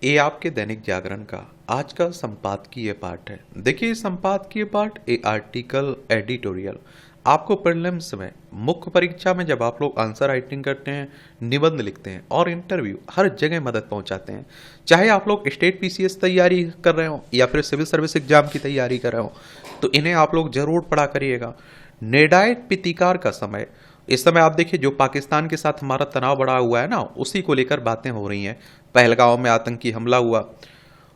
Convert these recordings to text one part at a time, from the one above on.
ये आपके दैनिक जागरण का आज का संपादकीय पाठ है। देखिए, संपादकीय पाठ ए आर्टिकल एडिटोरियल आपको प्रीलिम्स में, मुख्य परीक्षा में जब आप लोग आंसर राइटिंग करते हैं, निबंध लिखते हैं और इंटरव्यू, हर जगह मदद पहुंचाते हैं। चाहे आप लोग स्टेट पीसीएस तैयारी कर रहे हो या फिर सिविल सर्विस एग्जाम की तैयारी कर रहे हो, तो इन्हें आप लोग जरूर पढ़ा करिएगा। निर्णायक प्रतिकार का समय, इस समय आप देखिए जो पाकिस्तान के साथ हमारा तनाव बढ़ा हुआ है ना, उसी को लेकर बातें हो रही हैं। पहलगांव में आतंकी हमला हुआ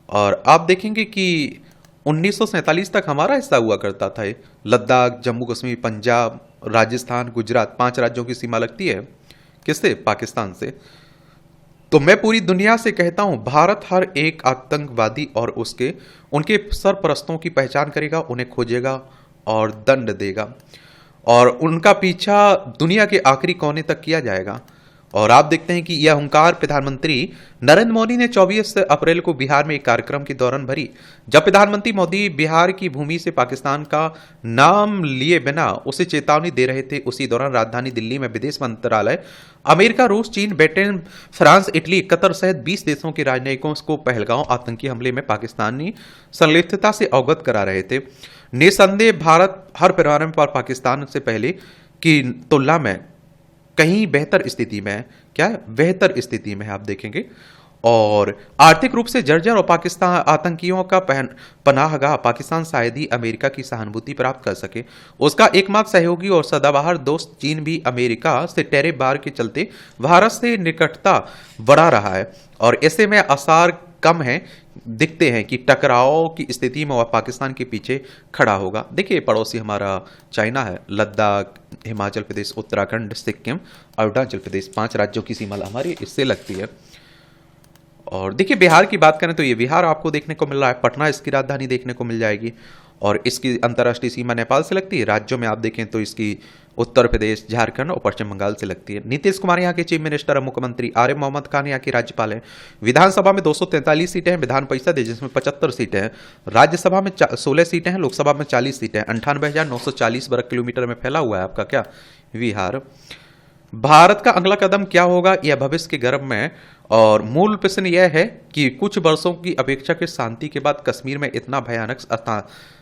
और आप देखेंगे कि 1947 तक हमारा हिस्सा हुआ करता था। लद्दाख, जम्मू कश्मीर, पंजाब, राजस्थान, गुजरात, 5 राज्यों की सीमा लगती है किससे? पाकिस्तान से। तो मैं पूरी दुनिया से कहता हूं, भारत हर एक आतंकवादी और उनके सरपरस्तों की पहचान करेगा, उन्हें खोजेगा और दंड देगा और उनका पीछा दुनिया के आखिरी कोने तक किया जाएगा। और आप देखते हैं कि यह हुंकार प्रधानमंत्री नरेंद्र मोदी ने 24 अप्रैल को बिहार में एक कार्यक्रम के दौरान भरी, जब प्रधानमंत्री मोदी बिहार की भूमि से पाकिस्तान का नाम लिए बिना उसे चेतावनी दे रहे थे। उसी दौरान राजधानी दिल्ली में विदेश मंत्रालय अमेरिका, रूस, चीन, ब्रिटेन, फ्रांस, इटली, कतर सहित 20 देशों के राजनयिकों को पहलगांव आतंकी हमले में पाकिस्तानी संलिप्तता से अवगत करा रहे थे। निसंदेह भारत हर पैमाने पर पाकिस्तान से पहले की तुलना में कहीं बेहतर स्थिति में है। क्या बेहतर स्थिति में है, आप देखेंगे। और आर्थिक रूप से जर्जर और पाकिस्तान आतंकियों का पनाहगाह पाकिस्तान शायद ही अमेरिका की सहानुभूति प्राप्त कर सके। उसका एकमात्र सहयोगी और सदाबहार दोस्त चीन भी अमेरिका से टैरिफ बार के चलते भारत से निकटता बढ़ा रहा है और ऐसे में आसार कम है, दिखते हैं कि टकराव की स्थिति में वह पाकिस्तान के पीछे खड़ा होगा। देखिए, पड़ोसी हमारा चाइना है, लद्दाख, हिमाचल प्रदेश, उत्तराखंड, सिक्किम, अरुणाचल प्रदेश, 5 राज्यों की सीमा हमारी इससे लगती है। और देखिए, बिहार की बात करें तो ये बिहार आपको देखने को मिल रहा है, पटना इसकी राजधानी देखने को मिल जाएगी और इसकी अंतर्राष्ट्रीय सीमा नेपाल से लगती है। राज्यों में आप देखें तो इसकी उत्तर प्रदेश, झारखंड और पश्चिम बंगाल से लगती है। नीतीश कुमार यहाँ के चीफ मिनिस्टर और मुख्यमंत्री, आरिफ मोहम्मद खान यहाँ के राज्यपाल हैं। विधानसभा में 243 सीटें हैं, विधान परिषद है जिसमें 75 सीटें हैं, राज्यसभा में 16 सीटें हैं, लोकसभा में 40 सीटें हैं। 98,940 वर्ग किलोमीटर में फैला हुआ है आपका क्या बिहार। भारत का अगला कदम क्या होगा, यह भविष्य के गर्भ में। और मूल प्रश्न यह है कि कुछ वर्षों की अपेक्षा के शांति के बाद कश्मीर में इतना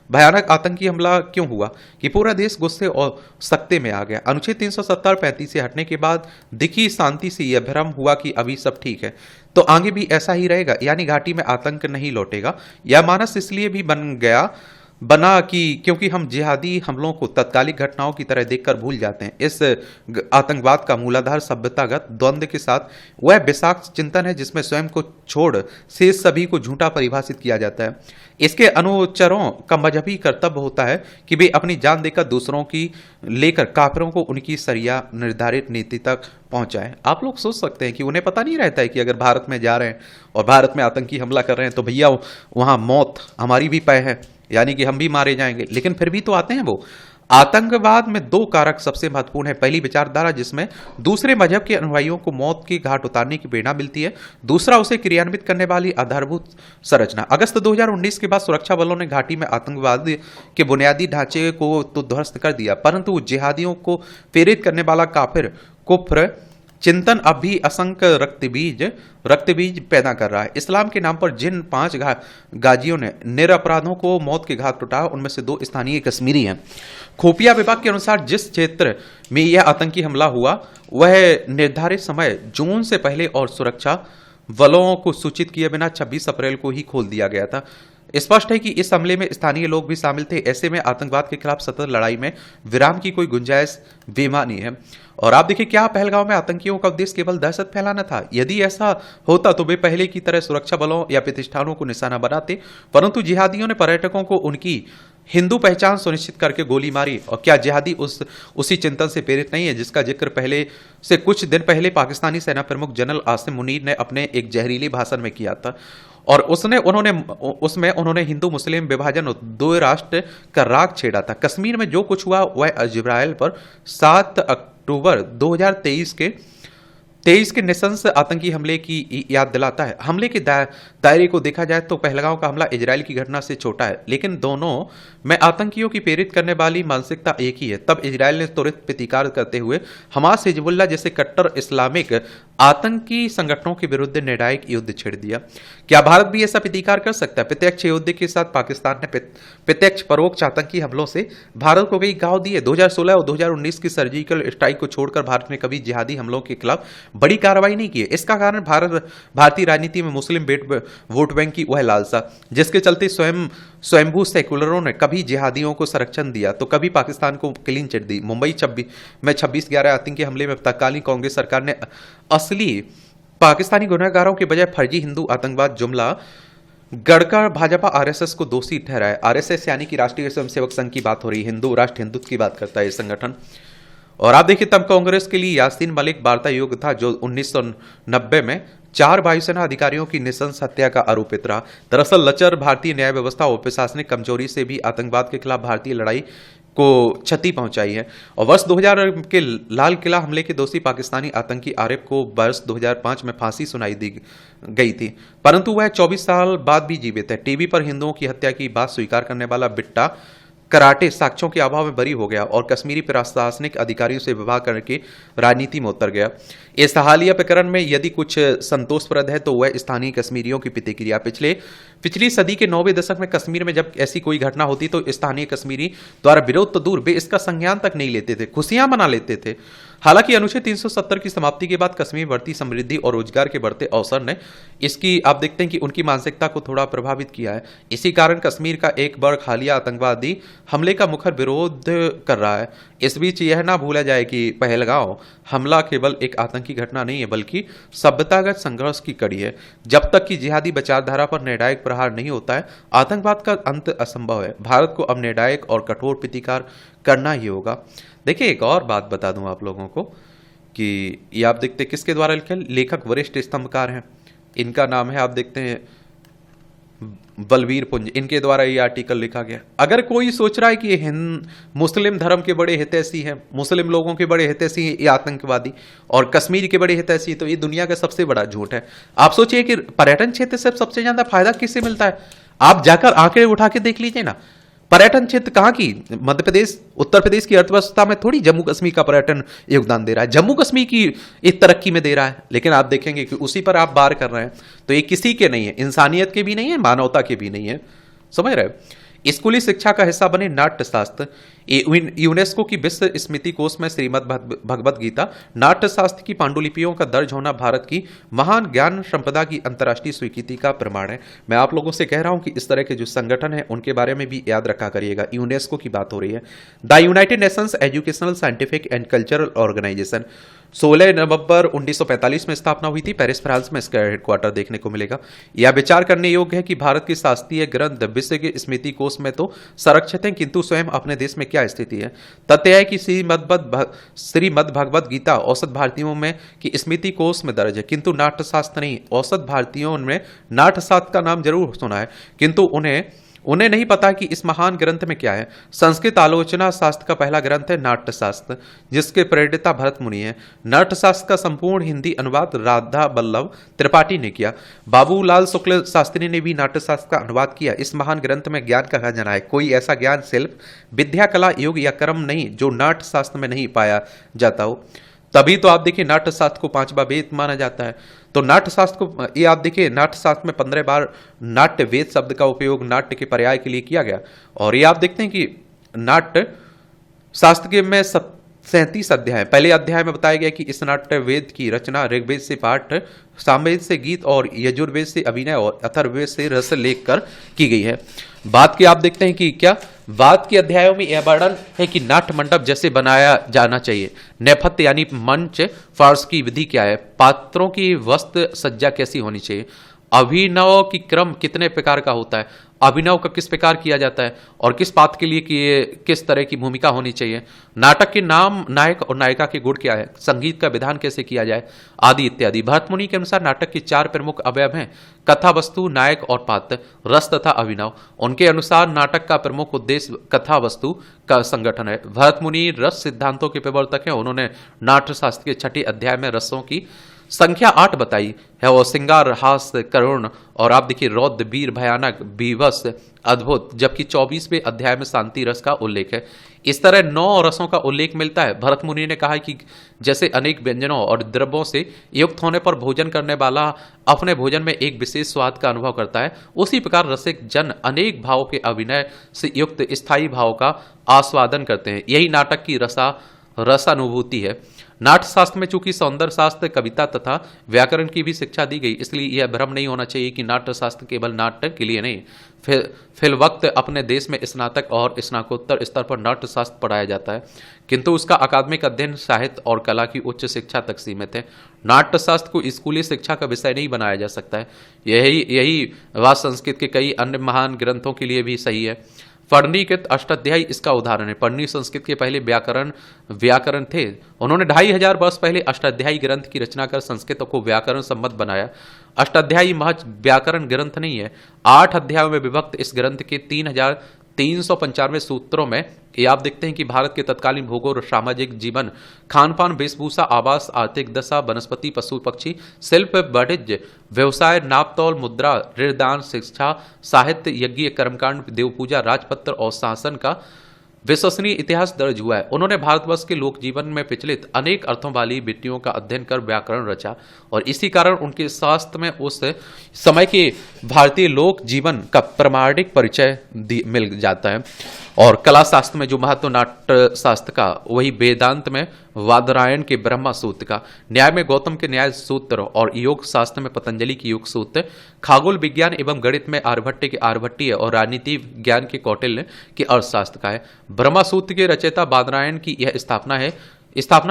भयानक आतंकी हमला क्यों हुआ कि पूरा देश गुस्से और सख्ते में आ गया। अनुच्छेद 370-35 से हटने के बाद दिखी शांति से यह भ्रम हुआ कि अभी सब ठीक है, तो आगे भी ऐसा ही रहेगा, यानी घाटी में आतंक नहीं लौटेगा। यह मानस इसलिए भी बना कि क्योंकि हम जिहादी हमलों को तत्कालिक घटनाओं की तरह देखकर भूल जाते हैं। इस आतंकवाद का मूलाधार सभ्यतागत द्वंद्व के साथ वह विषाक्त चिंतन है जिसमें स्वयं को छोड़ शेष सभी को झूठा परिभाषित किया जाता है। इसके अनुचरों का मजहबी कर्तव्य होता है कि वे अपनी जान देकर दूसरों की लेकर काफिरों को उनकी सरिया निर्धारित नीति तक पहुंचाएं। आप लोग सोच सकते हैं कि उन्हें पता नहीं रहता है कि अगर भारत में जा रहे हैं और भारत में आतंकी हमला कर रहे हैं तो भैया वहां मौत हमारी भी तय है, यानी कि हम भी मारे जाएंगे, लेकिन फिर भी तो आते हैं वो। आतंकवाद में 2 कारक सबसे महत्वपूर्ण है। पहली, विचारधारा जिसमें दूसरे मजहब के अनुयायियों को मौत की घाट उतारने की प्रेरणा मिलती है। दूसरा, उसे क्रियान्वित करने वाली आधारभूत संरचना। अगस्त 2019 के बाद सुरक्षा बलों ने घाटी में आतंकवाद के बुनियादी ढांचे को तो ध्वस्त कर दिया, परंतु जिहादियों को प्रेरित करने वाला काफिर कुफ्र चिंतन अब भी असंख्य रक्त बीज पैदा कर रहा है। इस्लाम के नाम पर जिन 5 गाजियों ने निरपराधों को मौत के घाट उठाया, उनमें से 2 स्थानीय कश्मीरी हैं। खुफिया विभाग के अनुसार जिस क्षेत्र में यह आतंकी हमला हुआ वह निर्धारित समय जून से पहले और सुरक्षा बलों को सूचित किए बिना 26 अप्रैल को ही खोल दिया गया था। स्पष्ट है कि इस हमले में स्थानीय लोग भी शामिल थे। ऐसे में आतंकवाद के खिलाफ सतत लड़ाई में विराम की कोई गुंजाइश बेमानी है। और आप देखिए, क्या पहलगांव में आतंकियों का उद्देश्य केवल दहशत फैलाना था? यदि ऐसा होता तो वे पहले की तरह सुरक्षा बलों या प्रतिष्ठानों को निशाना बनाते, परंतु जिहादियों ने पर्यटकों को उनकी हिंदू पहचान सुनिश्चित करके गोली मारी। और क्या जिहादी उसी चिंतन से प्रेरित नहीं है जिसका जिक्र पहले से कुछ दिन पहले पाकिस्तानी सेना प्रमुख जनरल आसिम मुनीर ने अपने एक जहरीले भाषण में किया था? और उसमें उन्होंने हिंदू मुस्लिम विभाजन और 2 राष्ट्र का राग छेड़ा था। कश्मीर में जो कुछ हुआ वह इजरायल पर 7 अक्टूबर 2023 के नृशंस आतंकी हमले की याद दिलाता है। हमले के दायरे को देखा जाए तो पहलगांव का हमला इजरायल की घटना से छोटा है, लेकिन दोनों में आतंकियों की प्रेरित करने वाली मानसिकता एक ही है। तब इजरायल ने त्वरित प्रतिकार करते हुए हमास, हिजबुल्लाह जैसे कट्टर इस्लामिक आतंकी संगठनों के विरुद्ध निर्णायक युद्ध छेड़ दिया। क्या भारत भी ऐसा प्रतिकार कर सकता है? प्रत्यक्ष युद्ध के साथ पाकिस्तान ने प्रत्यक्ष परोक्ष आतंकी हमलों से भारत को कई घाव दिए। 2016 और 2019 की सर्जिकल स्ट्राइक को छोड़कर भारत ने कभी जिहादी हमलों के खिलाफ बड़ी कार्रवाई नहीं की है। इसका कारण भारतीय राजनीति में मुस्लिम वोट बैंक की वह लालसा, जिसके चलते स्वयंभू सेकुलरों ने कभी जिहादियों को संरक्षण दिया तो कभी पाकिस्तान को क्लीन चिट दी। मुंबई में 26/11 आतंकी हमले में तत्कालीन कांग्रेस सरकार ने असली पाकिस्तानी गुनहगारों के बजाय फर्जी हिंदू आतंकवाद जुमला गढ़कर भाजपा आरएसएस को दोषी ठहराया। आरएसएस यानी कि राष्ट्रीय स्वयंसेवक संघ की बात हो रही है, हिंदू राष्ट्र हिंदुत्व की बात करता है ये संगठन। और आप देखिए, तब कांग्रेस के लिए यासीन मलिक वार्ता योग्य था, जो 1990 में 4 वायुसेना अधिकारियों की नृशंस हत्या का आरोपित रहा। दरअसल लचर भारतीय न्याय व्यवस्था और प्रशासनिक कमजोरी से भी आतंकवाद के खिलाफ भारतीय लड़ाई को क्षति पहुंचाई है। और वर्ष 2000 के लाल किला हमले के दोषी पाकिस्तानी आतंकी आरिफ को वर्ष 2005 में फांसी सुनाई दी गई थी, परंतु वह 24 साल बाद भी जीवित है। टीवी पर हिंदुओं की हत्या की बात स्वीकार करने वाला बिट्टा कराटे साक्ष्यों के अभाव में बरी हो गया और कश्मीरी प्रशासनिक अधिकारियों से विवाह करके राजनीति में उतर गया। इस हालिया प्रकरण में यदि कुछ संतोषप्रद है तो वह स्थानीय कश्मीरियों की प्रतिक्रिया। पिछली सदी के 90वें दशक में कश्मीर में जब ऐसी कोई घटना होती तो स्थानीय कश्मीरी द्वारा विरोध तो दूर, वे इसका संज्ञान तक नहीं लेते थे, खुशियां मना लेते थे। हालांकि अनुच्छेद 370 की समाप्ति के बाद कश्मीर बढ़ती समृद्धि और रोजगार के बढ़ते अवसर ने इसकी आप देखते हैं कि उनकी मानसिकता को थोड़ा प्रभावित किया है। इसी कारण कश्मीर का एक वर्ग हालिया आतंकवादी हमले का मुखर विरोध कर रहा है। इस बीच यह ना भूला जाए कि पहलगांव हमला केवल एक आतंकी घटना नहीं है, बल्कि सभ्यतागत संघर्ष की कड़ी है। जब तक कि जिहादी विचारधारा पर निर्णायक प्रहार नहीं होता है, आतंकवाद का अंत असंभव है। भारत को अब निर्णायक और कठोर प्रतिकार करना ही होगा। देखिए, एक और बात बता दूं आप लोगों को कि ये आप देखते हैं किसके द्वारा लिखा, लेखक वरिष्ठ स्तंभकार हैं, इनका नाम है आप देखते हैं बलवीर पुंज, इनके द्वारा ये आर्टिकल लिखा गया। अगर कोई सोच रहा है कि ये मुस्लिम धर्म के बड़े हितैषी हैं, मुस्लिम लोगों के बड़े हितैषी हैं ये आतंकवादी और कश्मीर के बड़े हितैषी, तो ये दुनिया का सबसे बड़ा झूठ है। आप सोचिए कि पर्यटन क्षेत्र से सबसे ज्यादा फायदा किससे मिलता है? आप जाकर आंकड़े उठा के देख लीजिए ना। पर्यटन क्षेत्र कहाँ की, मध्य प्रदेश उत्तर प्रदेश की अर्थव्यवस्था में थोड़ी जम्मू कश्मीर का पर्यटन योगदान दे रहा है, जम्मू कश्मीर की इस तरक्की में दे रहा है, लेकिन आप देखेंगे कि उसी पर आप बार कर रहे हैं। तो ये किसी के नहीं है, इंसानियत के भी नहीं है, मानवता के भी नहीं है। समझ रहे हैं? स्कूली शिक्षा का हिस्सा बने नाट्य शास्त्र। यूनेस्को की विश्व स्मृति कोष में श्रीमद् भगवद गीता नाट्य शास्त्र की पांडुलिपियों का दर्ज होना भारत की महान ज्ञान संपदा की अंतर्राष्ट्रीय स्वीकृति का प्रमाण है। मैं आप लोगों से कह रहा हूं कि इस तरह के जो संगठन है उनके बारे में भी याद रखा करिएगा। यूनेस्को की बात हो रही है। The United Nations Educational Scientific and Cultural Organization 16 नवंबर 1945 में स्थापना हुई थी। पेरिस फ्रांस में इसका हेडक्वार्टर देखने को मिलेगा। यह विचार करने योग्य है कि भारत की शास्त्रीय ग्रंथ विश्व के स्मृति कोष में तो संरक्षित है, किंतु स्वयं अपने देश में क्या स्थिति है। तथ्य है कि श्रीमद् भगवद गीता औसत भारतीयों में की स्मृति कोष में दर्ज है, किंतु नाट्यशास्त्र नहीं। औसत भारतीयों में नाट्यशास्त्र का नाम जरूर सुना है, किंतु उन्हें नहीं पता कि इस महान ग्रंथ में क्या है। संस्कृत आलोचना शास्त्र का पहला ग्रंथ है नाट्यशास्त्र, जिसके प्रेरणा भरत मुनि है। नाट्यशास्त्र का संपूर्ण हिंदी अनुवाद राधा बल्लभ त्रिपाठी ने किया। बाबूलाल शुक्ल शास्त्री ने भी नाट्यशास्त्र का अनुवाद किया। इस महान ग्रंथ में ज्ञान का खजाना है। कोई ऐसा ज्ञान, शिल्प, विद्या, कला, योग या कर्म नहीं जो नाट्यशास्त्र में नहीं पाया जाता हो। तभी तो आप देखिए नाट्यशास्त्र को 5वां वेद माना जाता है। तो नाट्यशास्त्र को ये आप देखिए नाट्यशास्त्र में 15 बार नाट्य वेद शब्द का उपयोग नाट्य के पर्याय के लिए किया गया। और ये आप देखते हैं कि नाट्य शास्त्र के में 37 अध्याय। पहले अध्याय में बताया गया कि इस नाट्य वेद की रचना ऋग्वेद से पाठ, सामवेद से गीत और यजुर्वेद से अभिनय और अथर्ववेद से रस लेख कर की गई है। बात की आप देखते हैं कि क्या बाद के अध्यायों में यह वर्णन है कि नाट्य मंडप जैसे बनाया जाना चाहिए। नेपथ्य यानी मंच फर्श की विधि क्या है, पात्रों की वस्त्र सज्जा कैसी होनी चाहिए, अभिनव की क्रम कितने प्रकार का होता है, अभिनव का किस प्रकार किया जाता है और किस पात्र के लिए किस तरह की भूमिका होनी चाहिए, नाटक के नाम, नायक और नायिका के गुण क्या है, संगीत का विधान कैसे किया जाए, आदि इत्यादि। भरत मुनि के अनुसार नाटक के 4 प्रमुख अवयव हैं, कथा वस्तु, नायक और पात्र, रस तथा अभिनव। उनके अनुसार नाटक का प्रमुख उद्देश्य कथा वस्तु का संगठन है। भरत मुनि रस सिद्धांतों के प्रवर्तक हैं। उन्होंने नाट्य शास्त्र के 6ठे अध्याय में रसों की संख्या 8 बताई है वो श्रृंगार, हास, करुण और आप देखिए रौद्र, वीर, भयानक, बीभत्स, अद्भुत, जबकि 24वें अध्याय में शांति रस का उल्लेख है। इस तरह 9 रसों का उल्लेख मिलता है। भरत मुनि ने कहा कि जैसे अनेक व्यंजनों और द्रव्यों से युक्त होने पर भोजन करने वाला अपने भोजन में एक विशेष स्वाद का अनुभव करता है, उसी प्रकार रसिक जन अनेक भावों के अभिनय से युक्त स्थायी भाव का आस्वादन करते हैं। यही नाटक की रसानुभूति है। नाट्य शास्त्र में चूंकि सौंदर्य शास्त्र, कविता तथा व्याकरण की भी शिक्षा दी गई, इसलिए यह भ्रम नहीं होना चाहिए कि नाट्य शास्त्र केवल नाट्य के लिए नहीं, फिल वक्त अपने देश में स्नातक और स्नातकोत्तर स्तर पर नाट्य शास्त्र पढ़ाया जाता है, किंतु उसका अकादमिक अध्ययन साहित्य और कला की उच्च शिक्षा तक सीमित है। नाट्य शास्त्र को स्कूली शिक्षा का विषय नहीं बनाया जा सकता है। यही बात संस्कृत के कई अन्य महान ग्रंथों के लिए भी सही है। फर्नीकृत अष्टाध्यायी इसका उदाहरण है। फर्नी संस्कृत के पहले व्याकरण थे। उन्होंने 2500 वर्ष पहले अष्टाध्यायी ग्रंथ की रचना कर संस्कृत को व्याकरण सम्मत बनाया। अष्टाध्यायी महज व्याकरण ग्रंथ नहीं है। 8 अध्यायों में विभक्त इस ग्रंथ के 3395 सूत्रों में ये आप देखते हैं कि भारत के तत्कालीन भूगोल, सामाजिक जीवन, खान पान, वेशभूषा, आवास, आर्थिक दशा, वनस्पति, पशु पक्षी, शिल्प, वाणिज्य, व्यवसाय, नापतौल, मुद्रा, ऋणदान, शिक्षा, साहित्य, यज्ञ, कर्मकांड, देवपूजा, राजपत्र और शासन का विश्वसनीय इतिहास दर्ज हुआ है। उन्होंने भारतवर्ष के लोक जीवन में प्रचलित अनेक अर्थों वाली वित्तियों का अध्ययन कर व्याकरण रचा और इसी कारण उनके शास्त्र में उस समय के भारतीय लोक जीवन का प्रामाणिक परिचय मिल जाता है। और कला शास्त्र में जो महत्व नाट्य शास्त्र का, वही वेदांत में वादरायण के ब्रह्मा सूत्र का, न्याय में गौतम के न्याय सूत्र और योग शास्त्र में पतंजलि की योग सूत्र, खगोल विज्ञान एवं गणित में आर्यभट्ट के आर्यभट्टीय और राजनीति ज्ञान के कौटिल्य के अर्थशास्त्र का है। ब्रह्मा सूत्र के रचयिता वादरायण की यह स्थापना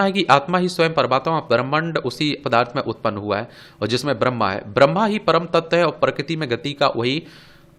है कि आत्मा ही स्वयं परमात्मा, ब्रह्मांड उसी पदार्थ में उत्पन्न हुआ है और जिसमें ब्रह्मा है। ब्रह्मा ही परम तत्व है और प्रकृति में गति का वही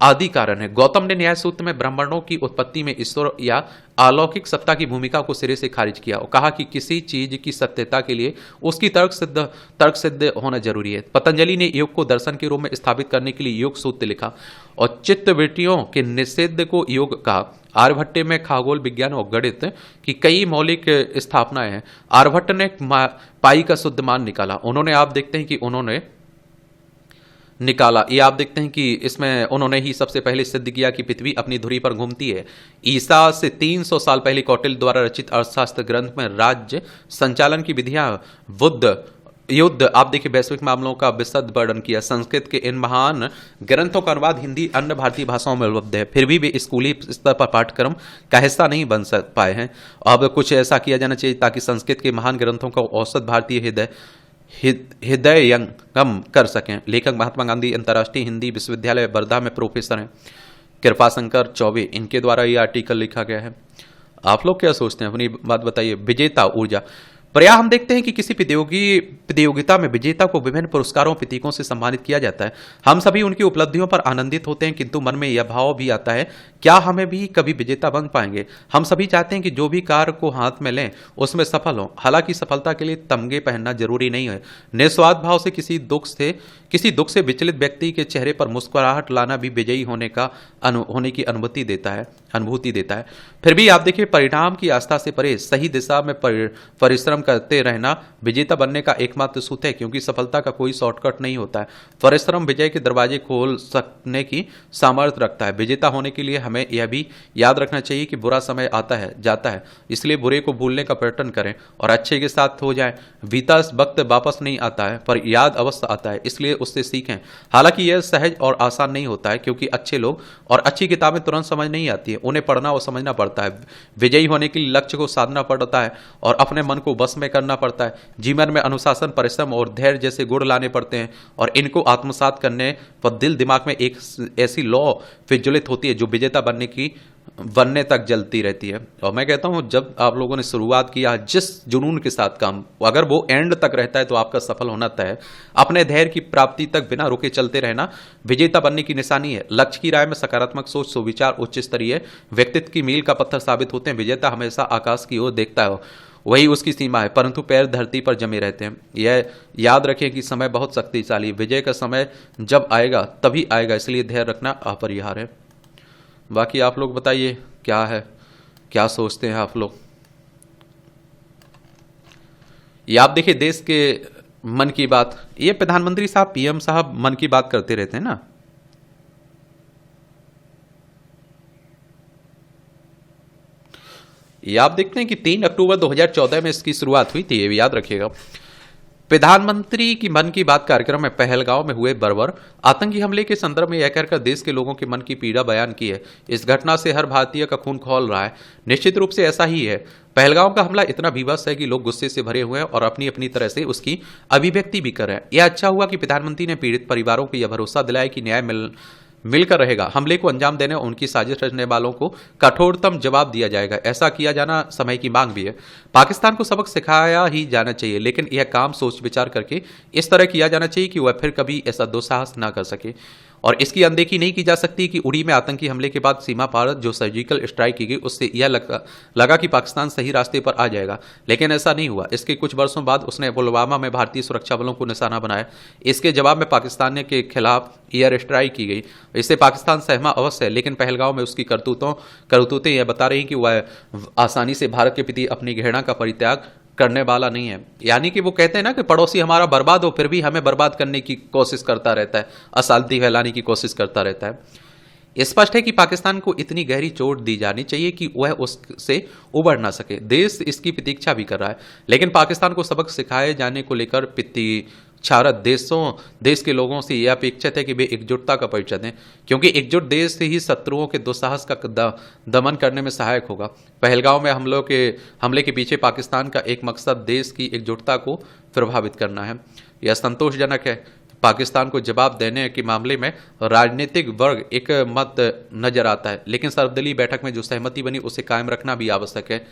आदि कारण है। गौतम ने न्याय सूत्र में ब्रह्मांडों की उत्पत्ति में ईश्वर या अलौकिक सत्ता की भूमिका को सिरे से खारिज किया और कहा कि किसी चीज की सत्यता के लिए उसकी तर्क सिद्ध होना जरूरी है। पतंजलि ने योग को दर्शन के रूप में स्थापित करने के लिए योग सूत्र लिखा और चित्तवृत्तियों के निषेध को योग कहा। आर्यभट्ट में खगोल विज्ञान और गणित की कई मौलिक स्थापनाएं हैं। आर्यभट्ट ने पाई का शुद्ध मान निकाला। ये आप देखते हैं कि इसमें उन्होंने ही सबसे पहले सिद्ध किया कि पृथ्वी अपनी धुरी पर घूमती है। ईसा से 300 साल पहले कौटिल्य द्वारा रचित अर्थशास्त्र ग्रंथ में राज्य संचालन की विधियां, युद्ध आप देखिए वैश्विक मामलों का विशद वर्णन किया। संस्कृत के इन महान ग्रंथों का अनुवाद हिंदी अन्य भारतीय भाषाओं में उपलब्ध है, फिर भी वे स्कूली स्तर पर पाठ्यक्रम का हिस्सा नहीं बन पाए हैं। अब कुछ ऐसा किया जाना चाहिए ताकि संस्कृत के महान ग्रंथों का औसत भारतीय हृदयंगम कर सकें। लेखक महात्मा गांधी अंतर्राष्ट्रीय हिंदी विश्वविद्यालय वर्धा में प्रोफेसर हैं, कृपाशंकर चौबे, इनके द्वारा ये आर्टिकल लिखा गया है। आप लोग क्या सोचते हैं, अपनी बात बताइए। विजेता ऊर्जा प्रयास हम देखते हैं कि किसी प्रतियोगिता में विजेता को विभिन्न पुरस्कारों प्रतीकों से सम्मानित किया जाता है। हम सभी उनकी उपलब्धियों पर आनंदित होते हैं, किंतु मन में यह भाव भी आता है, क्या हमें भी कभी विजेता बन पाएंगे। हम सभी चाहते हैं कि जो भी कार्य को हाथ में लें उसमें सफल हो। हालांकि सफलता के लिए तमगे पहनना जरूरी नहीं है। निस्वार्थ भाव से किसी दुख से विचलित व्यक्ति के चेहरे पर मुस्कुराहट लाना भी विजयी होने की अनुभूति देता है। फिर भी आप देखिए, परिणाम की आस्था से परे सही दिशा में परिश्रम करते रहना विजेता बनने का एकमात्र सूत्र है, क्योंकि सफलता का कोई शॉर्टकट नहीं होता है। परिश्रम विजय के दरवाजे खोल सकने की सामर्थ्य रखता है। विजेता होने के लिए हमें यह भी याद रखना चाहिए कि बुरा समय आता है, जाता है, इसलिए बुरे को भूलने का प्रयत्न करें और अच्छे के साथ हो जाएं। बीता वक्त वापस नहीं आता है, पर याद अवश्य आता है, इसलिए उससे सीखें। हालांकि यह सहज और आसान नहीं होता है, क्योंकि अच्छे लोग और अच्छी किताबें तुरंत समझ नहीं आती है, उन्हें पढ़ना और समझना पड़ता है। विजयी होने के लिए लक्ष्य को साधना पड़ता है और अपने मन को बस में करना पड़ता है। जीवन में अनुशासन, परिश्रम और धैर्य जैसे गुण लाने पड़ते हैं और इनको आत्मसात करने पर दिल दिमाग में एक ऐसी लौ प्रज्वलित होती है जो विजेता बनने तक जलती रहती है। और मैं कहता हूं, जब आप लोगों ने शुरुआत किया जिस जुनून के साथ काम, अगर वो एंड तक रहता है तो आपका सफल होना तय है। अपने धैर्य की प्राप्ति तक बिना रुके चलते रहना विजेता बनने की निशानी है। लक्ष्य की राह में सकारात्मक सोच, सुविचार, उच्च स्तरीय व्यक्तित्व की मील का पत्थर साबित होते हैं। विजेता हमेशा आकाश की ओर देखता है, वही उसकी सीमा है, परंतु पैर धरती पर जमे रहते हैं। यह याद रखें कि समय बहुत शक्तिशाली है। विजय का समय जब आएगा तभी आएगा, इसलिए धैर्य रखना अपरिहार्य है। बाकी आप लोग बताइए, क्या सोचते हैं आप लोग। ये आप देखिए, देश के मन की बात, ये प्रधानमंत्री साहब, पीएम साहब मन की बात करते रहते हैं ना। ये आप देखते हैं कि 3 अक्टूबर 2014 में इसकी शुरुआत हुई थी, ये भी याद रखिएगा। प्रधानमंत्री की मन की बात कार्यक्रम में पहलगांव में हुए बर्बर आतंकी हमले के संदर्भ में यह कहकर देश के लोगों के मन की पीड़ा बयान की है। इस घटना से हर भारतीय का खून खौल रहा है। निश्चित रूप से ऐसा ही है। पहलगांव का हमला इतना भीभत्स है कि लोग गुस्से से भरे हुए हैं और अपनी अपनी तरह से उसकी अभिव्यक्ति भी कर रहे हैं। यह अच्छा हुआ कि प्रधानमंत्री ने पीड़ित परिवारों को यह भरोसा दिलाया कि न्याय मिलकर रहेगा। हमले को अंजाम देने और उनकी साजिश रचने वालों को कठोरतम जवाब दिया जाएगा। ऐसा किया जाना समय की मांग भी है। पाकिस्तान को सबक सिखाया ही जाना चाहिए, लेकिन यह काम सोच विचार करके इस तरह किया जाना चाहिए कि वह फिर कभी ऐसा दुस्साहस ना कर सके। और इसकी अनदेखी नहीं की जा सकती कि उड़ी में आतंकी हमले के बाद सीमा पार जो सर्जिकल स्ट्राइक की गई, उससे यह लगा कि पाकिस्तान सही रास्ते पर आ जाएगा, लेकिन ऐसा नहीं हुआ। इसके कुछ वर्षों बाद उसने पुलवामा में भारतीय सुरक्षा बलों को निशाना बनाया। इसके जवाब में पाकिस्तान के खिलाफ एयर स्ट्राइक की गई। इससे पाकिस्तान सहमा अवश्य है, लेकिन पहलगांव में उसकी करतूतें यह बता रही कि वह आसानी से भारत के प्रति अपनी घृणा का परित्याग करने वाला नहीं है। यानी कि वो कहते हैं ना कि पड़ोसी हमारा बर्बाद हो फिर भी हमें बर्बाद करने की कोशिश करता रहता है, अशांति फैलाने की कोशिश करता रहता है। स्पष्ट है कि पाकिस्तान को इतनी गहरी चोट दी जानी चाहिए कि वह उससे उबर ना सके। देश इसकी प्रतीक्षा भी कर रहा है, लेकिन पाकिस्तान को सबक सिखाए जाने को लेकर छारत देश के लोगों से यह अपेक्षित है कि वे एकजुटता का परिचय दें, क्योंकि एकजुट देश ही शत्रुओं के दुस्साहस का दमन करने में सहायक होगा। पहलगांव में हमले के पीछे पाकिस्तान का एक मकसद देश की एकजुटता को प्रभावित करना है। यह संतोषजनक है। पाकिस्तान को जवाब देने के मामले में राजनीतिक वर्ग एक मत नजर आता है, लेकिन सर्वदलीय बैठक में जो सहमति बनी उसे कायम रखना भी आवश्यक है।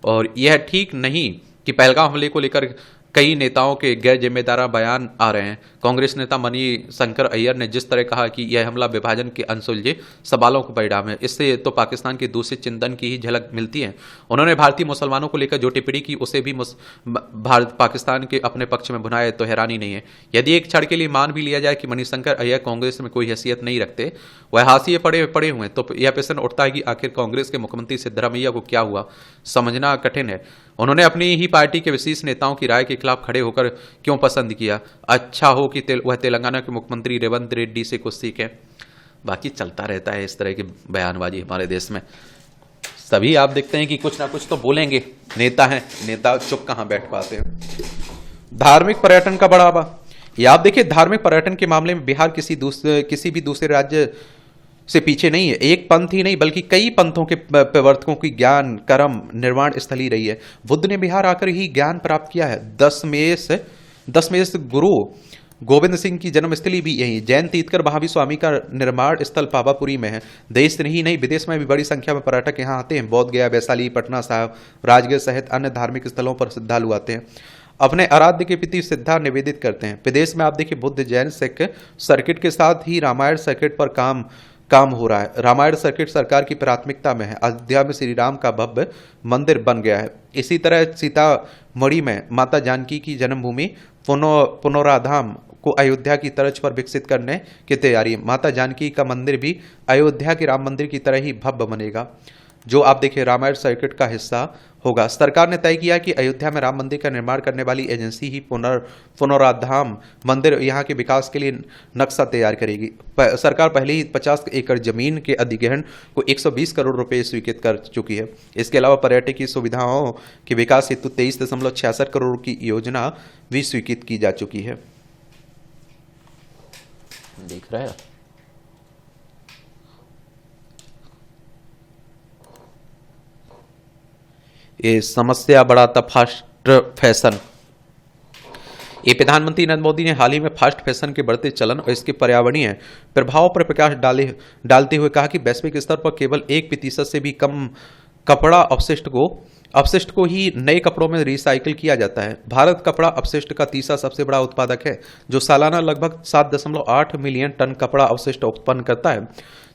और यह ठीक नहीं कि पहलगांव हमले को लेकर कई नेताओं के गैर जिम्मेदार बयान आ रहे हैं। कांग्रेस नेता मणिशंकर अय्यर ने जिस तरह कहा कि यह हमला विभाजन के अनसुलझे सवालों का परिणाम है, इससे तो पाकिस्तान के दूसरे चिंतन की ही झलक मिलती है। उन्होंने भारतीय मुसलमानों को लेकर जो टिप्पणी की उसे भी भारत पाकिस्तान के अपने पक्ष में भुनाया तो हैरानी नहीं है। यदि एक क्षण के लिए मान भी लिया जाए कि मणिशंकर अय्यर कांग्रेस में कोई हैसियत नहीं रखते, वह हाशिए पड़े हुए, तो यह प्रश्न उठता है कि आखिर कांग्रेस के मुख्यमंत्री सिद्धरामैया को क्या हुआ, समझना कठिन है। उन्होंने अपनी ही पार्टी के विशेष नेताओं की राय के खिलाफ खड़े होकर क्यों पसंद किया। अच्छा हो कि वह तेलंगाना के मुख्यमंत्री रेवंत रेड्डी से कुछ सीखें। बाकी चलता रहता है इस तरह की बयानबाजी हमारे देश में। सभी आप देखते हैं कि कुछ ना कुछ तो बोलेंगे। नेता हैं, नेता चुप कहां बैठ पाते हैं। धार्मिक पर्यटन का बढ़ावा, ये आप देखिए, धार्मिक पर्यटन के मामले में बिहार किसी भी दूसरे राज्य से पीछे नहीं है। एक पंथ ही नहीं बल्कि कई पंथों के प्रवर्तकों की ज्ञान कर्म निर्माण स्थली रही है। बुद्ध ने बिहार आकर ही ज्ञान प्राप्त किया है। दशमेश गुरु गोविंद सिंह की जन्मस्थली भी यही। जैन तीर्थकर महावीर स्वामी का निर्माण स्थल पावापुरी में है। देश ही नहीं विदेश में भी बड़ी संख्या में पर्यटक यहाँ आते हैं। बोध गया, वैशाली, पटना साहिब, राजगीर सहित अन्य धार्मिक स्थलों पर श्रद्धालु आते हैं, अपने आराध्य के प्रति श्रद्धा निवेदित करते हैं। विदेश में आप देखिए बुद्ध जैन सिख सर्किट के साथ ही रामायण सर्किट पर काम हो रहा है। रामायण सर्किट सरकार की प्राथमिकता में है। अयोध्या में श्री राम का भव्य मंदिर बन गया है। इसी तरह सीतामढ़ी में माता जानकी की जन्मभूमि पुनराधाम को अयोध्या की तर्ज पर विकसित करने की तैयारी। माता जानकी का मंदिर भी अयोध्या के राम मंदिर की तरह ही भव्य बनेगा, जो आप देखिए रामायण सर्किट का हिस्सा होगा। सरकार ने तय किया कि अयोध्या में राम मंदिर का निर्माण करने वाली एजेंसी ही पुनराधाम मंदिर यहाँ के विकास के लिए नक्शा तैयार करेगी। सरकार पहले ही 50 एकड़ जमीन के अधिग्रहण को 120 करोड़ रुपए स्वीकृत कर चुकी है। इसके अलावा पर्यटकीय सुविधाओं के विकास हेतु 23.66 करोड़ की योजना भी स्वीकृत की जा चुकी है। देख रहे हैं ये समस्या बढ़ाता फास्ट फैशन। ये प्रधानमंत्री नरेंद्र मोदी ने हाल ही में फास्ट फैशन के बढ़ते चलन और इसके पर्यावरणीय प्रभाव पर प्रकाश डालते हुए कहा कि वैश्विक स्तर पर केवल 1% से भी कम कपड़ा अपशिष्ट को ही नए कपड़ों में रिसाइकिल किया जाता है। भारत कपड़ा अपशिष्ट का तीसरा सबसे बड़ा उत्पादक है, जो सालाना लगभग 7.8 मिलियन टन कपड़ा अपशिष्ट उत्पन्न करता है।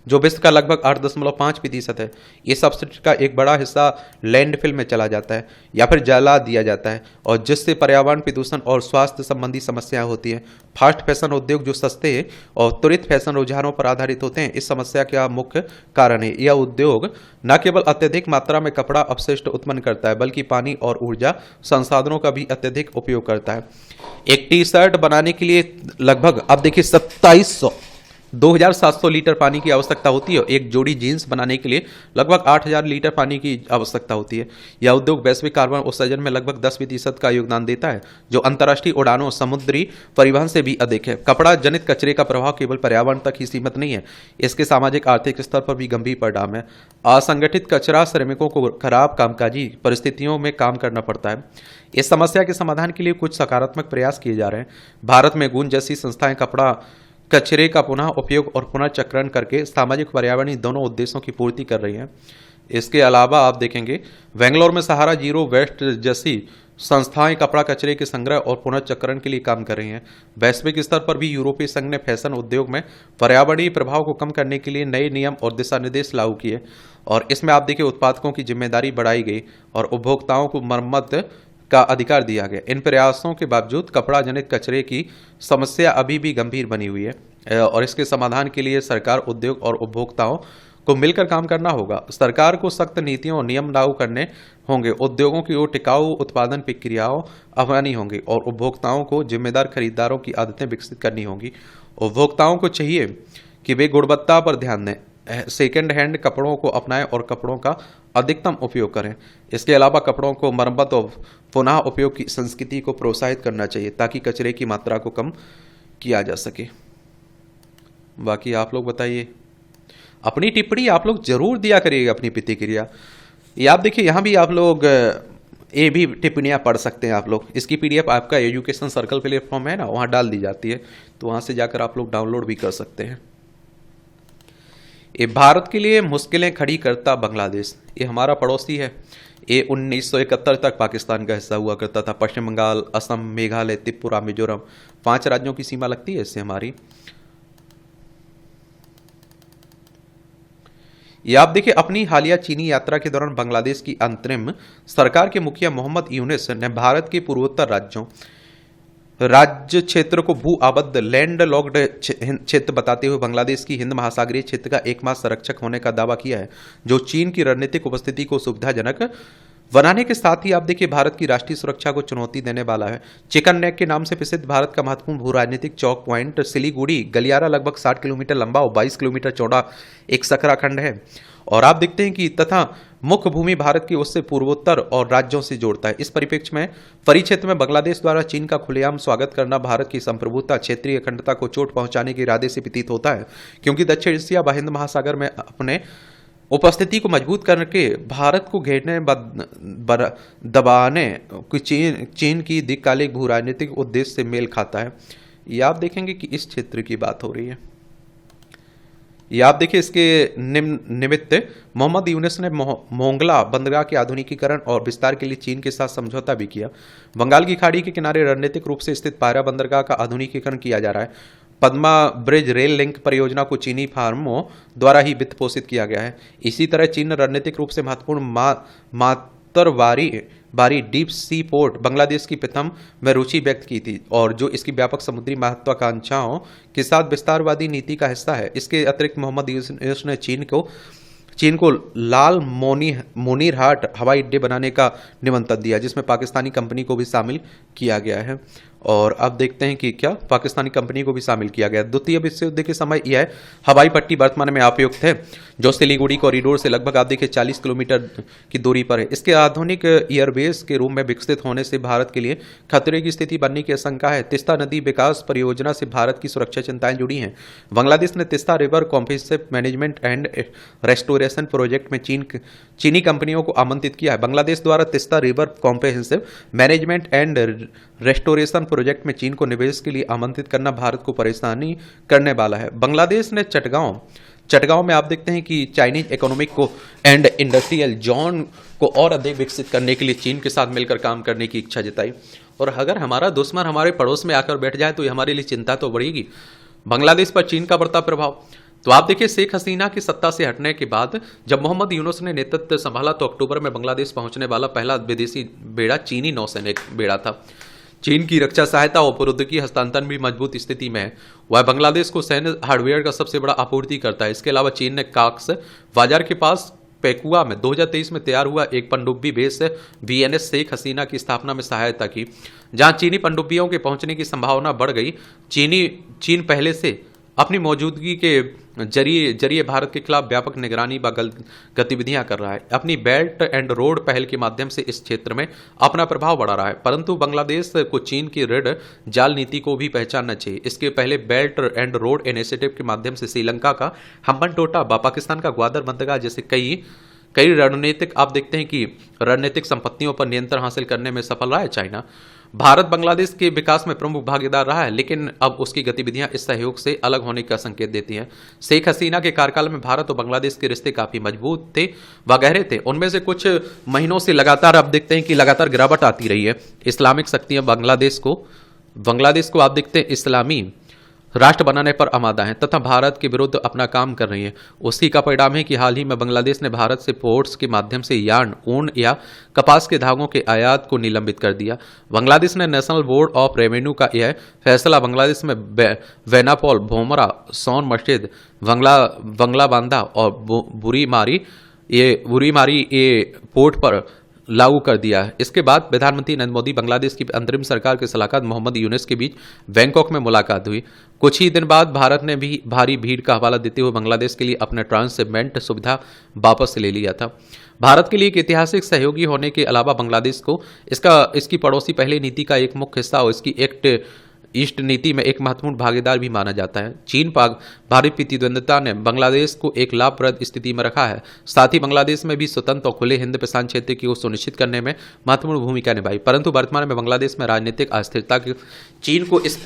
जो विश्व का लगभग 8.5% है। इस अपशिष्ट का एक बड़ा हिस्सा लैंडफिल में चला जाता है या फिर जला दिया जाता है, और जिससे पर्यावरण प्रदूषण और स्वास्थ्य संबंधी समस्याएं होती हैं। फास्ट फैशन उद्योग जो सस्ते और त्वरित फैशन रुझानों पर आधारित होते हैं, इस समस्या का मुख्य कारण है। यह उद्योग न केवल अत्यधिक मात्रा में कपड़ा अपशिष्ट उत्पन्न करता है, बल्कि पानी और ऊर्जा संसाधनों का भी अत्यधिक उपयोग करता है। एक टी शर्ट बनाने के लिए लगभग आप देखिए 2700 लीटर पानी की आवश्यकता होती है। एक जोड़ी जीन्स बनाने के लिए लगभग 8000 लीटर पानी की आवश्यकता होती है। यह उद्योग वैश्विक कार्बन उत्सर्जन में लगभग 10% का योगदान देता है, जो अंतर्राष्ट्रीय उड़ानों, समुद्री परिवहन से भी अधिक है। कपड़ा जनित कचरे का प्रभाव केवल पर्यावरण तक ही सीमित नहीं है, इसके सामाजिक आर्थिक स्तर पर भी गंभीर परिणाम है। असंगठित कचरा श्रमिकों को खराब कामकाजी परिस्थितियों में काम करना पड़ता है। इस समस्या के समाधान के लिए कुछ सकारात्मक प्रयास किए जा रहे हैं। भारत में गूंज जैसी संस्थाएं कपड़ा कचरे का पुनः उपयोग और पुनर्चक्रण करके सामाजिक पर्यावरणीय दोनों उद्देश्यों की पूर्ति कर रही हैं। इसके अलावा आप देखेंगे बेंगलोर में सहारा जीरो वेस्ट जैसी संस्थाएं कपड़ा कचरे के संग्रह और पुनर्चक्रण के लिए काम कर रही हैं। वैश्विक स्तर पर भी यूरोपीय संघ ने फैशन उद्योग में पर्यावरणीय प्रभाव को कम करने के लिए नए नियम और दिशा निर्देश लागू किए, और इसमें आप देखिए उत्पादकों की जिम्मेदारी बढ़ाई गई और उपभोक्ताओं को मरम्मत का अधिकार दिया गया। इन प्रयासों के बावजूद कपड़ा जनित कचरे की समस्या अभी भी गंभीर बनी हुई है, और इसके समाधान के लिए सरकार, उद्योग और उपभोक्ताओं को मिलकर काम करना होगा। सरकार को सख्त नीतियों और नियम लागू करने होंगे, उद्योगों की ओर टिकाऊ उत्पादन प्रक्रियाओं अपनानी होंगी, और उपभोक्ताओं को जिम्मेदार खरीदारों की आदतें विकसित करनी होंगी। उपभोक्ताओं को चाहिए कि वे गुणवत्ता पर ध्यान दें, सेकेंड हैंड कपड़ों को अपनाएं और कपड़ों का अधिकतम उपयोग करें। इसके अलावा कपड़ों को मरम्मत और पुनः उपयोग की संस्कृति को प्रोत्साहित करना चाहिए, ताकि कचरे की मात्रा को कम किया जा सके। बाकी आप लोग बताइए, अपनी टिप्पणी आप लोग जरूर दिया करिएगा, अपनी प्रतिक्रिया। ये आप देखिए यहाँ भी आप लोग ये भी टिप्पणियाँ पढ़ सकते हैं आप लोग। इसकी PDF आपका एजुकेशन सर्कल प्लेटफॉर्म है ना, वहाँ डाल दी जाती है, तो वहाँ से जाकर आप लोग डाउनलोड भी कर सकते हैं। ये भारत के लिए मुश्किलें खड़ी करता बांग्लादेश, ये हमारा पड़ोसी है। ये 1971 तक पाकिस्तान का हिस्सा हुआ करता था। पश्चिम बंगाल, असम, मेघालय, त्रिपुरा, मिजोरम 5 राज्यों की सीमा लगती है इससे हमारी। ये आप देखिए, अपनी हालिया चीनी यात्रा के दौरान बांग्लादेश की अंतरिम सरकार के मुखिया मोहम्मद यूनुस ने भारत के पूर्वोत्तर राज्य क्षेत्र को भू आबद्ध लैंड लॉक्ड क्षेत्र बताते हुए बांग्लादेश की हिंद महासागरीय क्षेत्र का एकमात्र संरक्षक होने का दावा किया है, जो चीन की रणनीतिक उपस्थिति को सुविधाजनक बनाने के साथ ही आप देखिए भारत की राष्ट्रीय सुरक्षा को चुनौती देने वाला है। चिकन नेक के नाम से प्रसिद्ध भारत का महत्वपूर्ण भू राजनीतिक चौक पॉइंट सिलीगुड़ी गलियारा लगभग 60 किलोमीटर लंबा और 22 किलोमीटर चौड़ा एक सकरा खंड है, और आप देखते हैं कि तथा मुख्य भूमि भारत की उससे पूर्वोत्तर और राज्यों से जोड़ता है। इस परिप्रेक्ष्य में परिक्षेत्र में बांग्लादेश द्वारा चीन का खुलेआम स्वागत करना भारत की संप्रभुता, क्षेत्रीय अखंडता को चोट पहुंचाने के इरादे से प्रतीत होता है, क्योंकि दक्षिण एशिया व हिंद महासागर में अपने उपस्थिति को मजबूत करके भारत को घेरने दबाने चीन की दीर्घकालिक भू राजनीतिक उद्देश्य से मेल खाता है। ये आप देखेंगे कि इस क्षेत्र की बात हो रही है। ये आप देखिए, इसके निमित्त मोहम्मद यूनुस ने मोंगला बंदरगाह के आधुनिकीकरण और विस्तार के लिए चीन के साथ समझौता भी किया। बंगाल की खाड़ी के किनारे रणनीतिक रूप से स्थित पायरा बंदरगाह का आधुनिकीकरण किया जा रहा है। पद्मा ब्रिज रेल लिंक परियोजना को चीनी फार्मों द्वारा ही वित्त पोषित किया गया है। इसी तरह चीन ने रणनीतिक रूप से महत्वपूर्ण Matarbari deep sea port Bangladesh की प्रथम में रुचि व्यक्त की थी, और जो इसकी व्यापक समुद्री महत्वाकांक्षाओं के साथ विस्तारवादी नीति का हिस्सा है। इसके अतिरिक्त मोहम्मद यूनुस ने चीन को लाल मोनीरहाट हवाई अड्डे बनाने का निमंत्रण दिया, जिसमें पाकिस्तानी कंपनी को भी शामिल किया गया है। और अब देखते हैं कि क्या पाकिस्तानी कंपनी को भी शामिल किया गया। द्वितीय विश्व युद्ध के समय यह हवाई पट्टी वर्तमान में उपयुक्त है, जो सिलीगुड़ी कॉरिडोर से लगभग आप देखिए 40 किलोमीटर की दूरी पर है। इसके आधुनिक एयरबेस के रूप में विकसित होने से भारत के लिए खतरे की स्थिति बनने की आशंका है। तिस्ता नदी विकास परियोजना से भारत की सुरक्षा चिंताएं जुड़ी हैं। बांग्लादेश ने Teesta river comprehensive management and restoration project में चीनी कंपनियों को आमंत्रित किया है। बांग्लादेश द्वारा Teesta river comprehensive management and restoration project में चीन को निवेश के लिए आमंत्रित करना भारत को परेशानी करने वाला है। बांग्लादेश ने चटगांव में आप देखते हैं कि चाइनीज इकोनॉमिक को एंड इंडस्ट्रियल जोन को और अधिक विकसित करने के लिए चीन के साथ मिलकर काम करने की इच्छा जताई। और अगर हमारा दुश्मन हमारे पड़ोस में आकर बैठ जाए तो ये हमारे लिए चिंता तो बढ़ेगी। बांग्लादेश पर चीन का बढ़ता प्रभाव। तो आप देखिए शेख हसीना की सत्ता से हटने के बाद जब मोहम्मद यूनुस ने नेतृत्व संभाला तो अक्टूबर में बांग्लादेश पहुंचने वाला पहला विदेशी बेड़ा चीनी नौसैनिक बेड़ा था। चीन की रक्षा सहायता और प्रौद्योगिकी हस्तांतरण भी मजबूत स्थिति में है। वह बांग्लादेश को सैन्य हार्डवेयर का सबसे बड़ा आपूर्ति करता है। इसके अलावा चीन ने काक्स बाजार के पास पेकुआ में 2023 में तैयार हुआ एक पनडुब्बी बेस वीएनएस शेख हसीना की स्थापना में सहायता की, जहां चीनी पनडुब्बियों के पहुंचने की संभावना बढ़ गई। चीन पहले से अपनी मौजूदगी के जरिए भारत के खिलाफ व्यापक निगरानी व गतिविधियां कर रहा है। अपनी बेल्ट एंड रोड पहल के माध्यम से इस क्षेत्र में अपना प्रभाव बढ़ा रहा है, परंतु बांग्लादेश को चीन की रेड जाल नीति को भी पहचानना चाहिए। इसके पहले बेल्ट एंड रोड इनिशिएटिव के माध्यम से श्रीलंका का हम्बनटोटा व पाकिस्तान का ग्वादर बंदरगाह जैसे कई रणनीतिक आप देखते हैं कि रणनीतिक संपत्तियों पर नियंत्रण हासिल करने में सफल रहा है चाइना। भारत बांग्लादेश के विकास में प्रमुख भागीदार रहा है, लेकिन अब उसकी गतिविधियां इस सहयोग से अलग होने का संकेत देती हैं। शेख हसीना के कार्यकाल में भारत और बांग्लादेश के रिश्ते काफी मजबूत थे व गहरे थे। उनमें से कुछ महीनों से लगातार आप देखते हैं कि लगातार गिरावट आती रही है। इस्लामिक शक्तियां बांग्लादेश को आप देखते हैं इस्लामी राष्ट्र बनाने पर आमादा हैं तथा भारत के विरुद्ध अपना काम कर रही हैं। उसी का परिणाम है कि हाल ही में बांग्लादेश ने भारत से पोर्ट्स के माध्यम से यार्न, ऊन या कपास के धागों के आयात को निलंबित कर दिया। बांग्लादेश ने नेशनल बोर्ड ऑफ रेवेन्यू का यह फैसला बांग्लादेश में वेनापोल, भोमरा, सोन मस्जिद, बंगला बांधा और बुरीमारी ये पोर्ट पर लागू कर दिया है। इसके बाद प्रधानमंत्री नरेंद्र मोदी बांग्लादेश की अंतरिम सरकार के सलाहकार मोहम्मद यूनुस के बीच बैंकॉक में मुलाकात हुई। कुछ ही दिन बाद भारत ने भी भारी भीड़ का हवाला देते हुए बांग्लादेश के लिए अपने ट्रांसशिपमेंट सुविधा वापस ले लिया था। भारत के लिए एक ऐतिहासिक सहयोगी होने के अलावा बांग्लादेश को इसकी पड़ोसी पहले नीति का एक मुख्य हिस्सा और इसकी एक्ट ईस्ट नीति में एक महत्वपूर्ण भागीदार भी माना जाता है। चीन भारत प्रतिद्वंद्विता ने बांग्लादेश को एक लाभप्रद स्थिति में रखा है, साथ ही बांग्लादेश में भी स्वतंत्र और खुले हिंद प्रशांत क्षेत्र की सुनिश्चित करने में महत्वपूर्ण भूमिका निभाई। परंतु वर्तमान में बांग्लादेश में राजनीतिक अस्थिरता की चीन को इस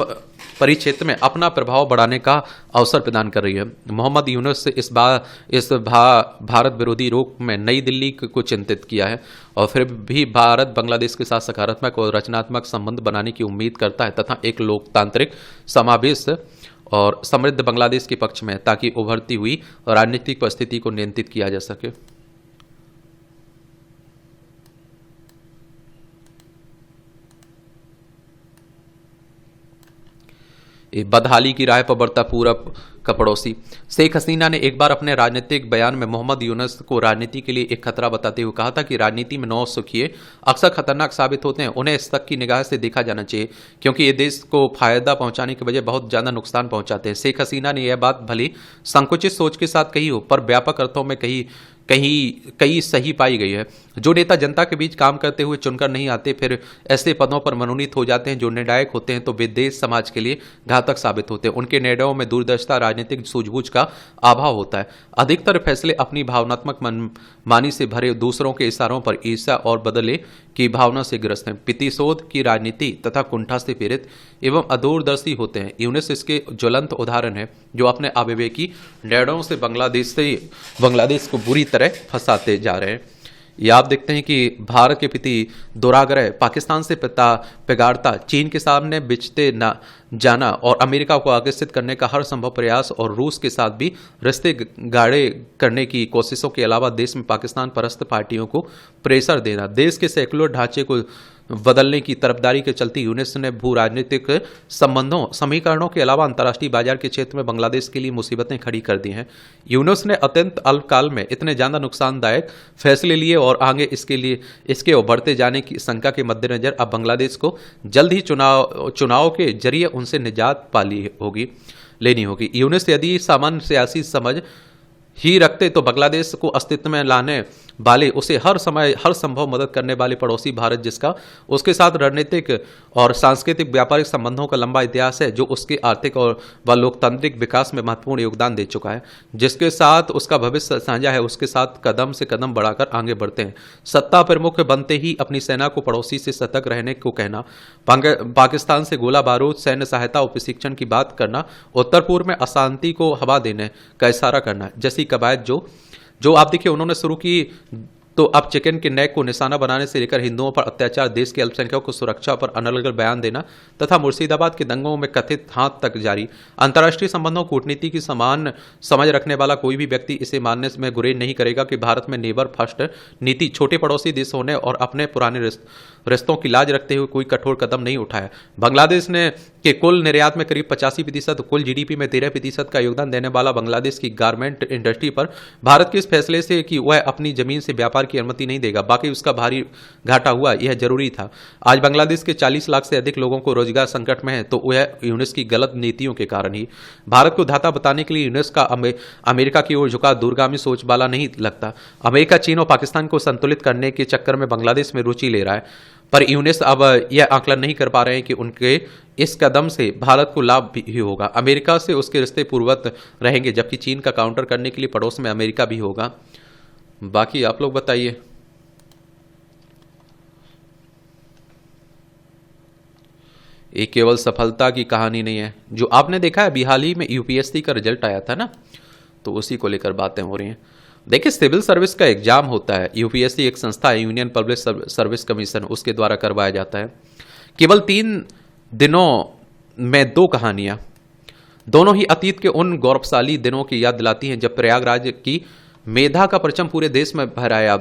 परिक्षेत्र में अपना प्रभाव बढ़ाने का अवसर प्रदान कर रही है। मोहम्मद यूनुस इस भारत विरोधी रोक में नई दिल्ली को चिंतित किया है और फिर भी भारत बांग्लादेश के साथ सकारात्मक और रचनात्मक संबंध बनाने की उम्मीद करता है तथा एक लोकतांत्रिक, समावेश और समृद्ध बांग्लादेश के पक्ष में, ताकि उभरती हुई राजनीतिक परिस्थिति को नियंत्रित किया जा सके। बदहाली की राह पर बढ़ता पूरब का पड़ोसी। शेख हसीना ने एक बार अपने राजनीतिक बयान में मोहम्मद यूनुस को राजनीति के लिए एक खतरा बताते हुए कहा था कि राजनीति में नौसिखिए अक्सर खतरनाक साबित होते हैं, उन्हें इस तक की निगाह से देखा जाना चाहिए क्योंकि ये देश को फायदा पहुंचाने के बजाय बहुत ज्यादा नुकसान पहुंचाते हैं। शेख हसीना ने यह बात भली संकुचित सोच के साथ कही हो, पर व्यापक अर्थों में कई सही पाई गई है। जो नेता जनता के बीच काम करते हुए चुनकर नहीं आते, फिर ऐसे पदों पर मनोनीत हो जाते हैं जो निर्णायक होते हैं, तो वे देश समाज के लिए घातक साबित होते हैं। उनके निर्णयों में दूरदर्शिता, राजनीतिक सूझबूझ का अभाव होता है। अधिकतर फैसले अपनी भावनात्मक मनमानी से भरे, दूसरों के इशारों पर ईर्ष्या और बदले की भावना से ग्रस्त हैं, प्रतिशोध की राजनीति तथा कुंठा से पीड़ित एवं अदूरदर्शी होते हैं। यूनुस इसके ज्वलंत उदाहरण है, जो अपने अविवेकी निर्णयों से बांग्लादेश को बुरी तरह फंसाते जा रहे हैं। ये आप देखते हैं कि भारत के प्रति दुराग्रह, पाकिस्तान से पिगारता, चीन के सामने बिछते न जाना और अमेरिका को आकर्षित करने का हर संभव प्रयास और रूस के साथ भी रिश्ते गाढ़े करने की कोशिशों के अलावा देश में पाकिस्तान परस्त पार्टियों को प्रेशर देना, देश के सेकुलर ढांचे को बदलने की तरफदारी के चलते यूनुस ने भू राजनीतिक समीकरणों के अलावा अंतर्राष्ट्रीय बाजार के क्षेत्र में बांग्लादेश के लिए मुसीबतें खड़ी कर दी हैं। यूनुस ने अत्यंत अल्पकाल में इतने ज्यादा नुकसानदायक फैसले लिए और आगे इसके बढ़ते जाने की शंका के मद्देनजर अब बांग्लादेश को जल्द ही चुनाव के जरिए उनसे निजात लेनी होगी। यूनुस यदि सामान्य सियासी समझ ही रखते तो बांग्लादेश को अस्तित्व में लाने वाले, उसे हर संभव मदद करने वाले पड़ोसी भारत, जिसका उसके साथ रणनीतिक और सांस्कृतिक व्यापारिक संबंधों का लंबा इतिहास है, जो उसके आर्थिक और लोकतांत्रिक विकास में महत्वपूर्ण योगदान दे चुका है, जिसके साथ उसका भविष्य साझा है, उसके साथ कदम से कदम बढ़ाकर आगे बढ़ते हैं। सत्ता प्रमुख बनते ही अपनी सेना को पड़ोसी से सतर्क रहने को कहना, पाकिस्तान से गोला बारूद, सैन्य सहायता और प्रशिक्षण की बात करना, उत्तर पूर्व में अशांति को हवा देने का इशारा करना जैसी कवायद जो आप देखिए उन्होंने शुरू की तो अब चिकन के नेक को निशाना बनाने से लेकर हिंदुओं पर अत्याचार, देश के अल्पसंख्यकों को सुरक्षा पर अनर्गल बयान देना तथा मुर्शिदाबाद के दंगों में कथित हाथ तक जारी। अंतर्राष्ट्रीय संबंधों कूटनीति की समान समझ रखने वाला कोई भी व्यक्ति इसे मानने में गुरेज नहीं करेगा कि भारत में नेबर फर्स्ट नीति छोटे पड़ोसी देश होने और अपने पुराने रिश्तों की लाज रखते हुए कोई कठोर कदम नहीं उठाया। बांग्लादेश ने के कुल निर्यात में करीब 85%, कुल जीडीपी में 13% का योगदान देने वाला बांग्लादेश की गारमेंट इंडस्ट्री पर भारत के इस फैसले से कि वह अपनी जमीन से व्यापार की अनुमति नहीं देगा, बाकी उसका भारी घाटा हुआ, यह जरूरी था। आज बांग्लादेश के 40 लाख से अधिक लोगों को रोजगार संकट में है, तो वह यूनिस की गलत नीतियों के कारण ही। भारत को धाता बताने के लिए यूनिस का अमेरिका की ओर झुका दूरगामी सोच वाला नहीं लगता। अमेरिका, चीन और पाकिस्तान को संतुलित करने के चक्कर में बांग्लादेश में रुचि ले रहा है, पर यूनिस अब यह आकलन नहीं कर पा रहे हैं कि उनके इस कदम से भारत को लाभ भी होगा। अमेरिका से उसके रिश्ते पूर्ववत रहेंगे, जबकि चीन का काउंटर करने के लिए पड़ोस में अमेरिका भी होगा। बाकी आप लोग बताइए। ये केवल सफलता की कहानी नहीं है। जो आपने देखा है, अभी हाल ही में यूपीएससी का रिजल्ट आया था ना, तो उसी को लेकर बातें हो रही हैं। देखिए, सिविल सर्विस का एग्जाम होता है, यूपीएससी एक संस्था है, यूनियन पब्लिक सर्विस कमीशन, उसके द्वारा करवाया जाता है। केवल 3 दिनों में 2 कहानियां, दोनों ही अतीत के उन गौरवशाली दिनों की याद दिलाती हैं जब प्रयागराज की मेधा का परचम पूरे देश में फहराया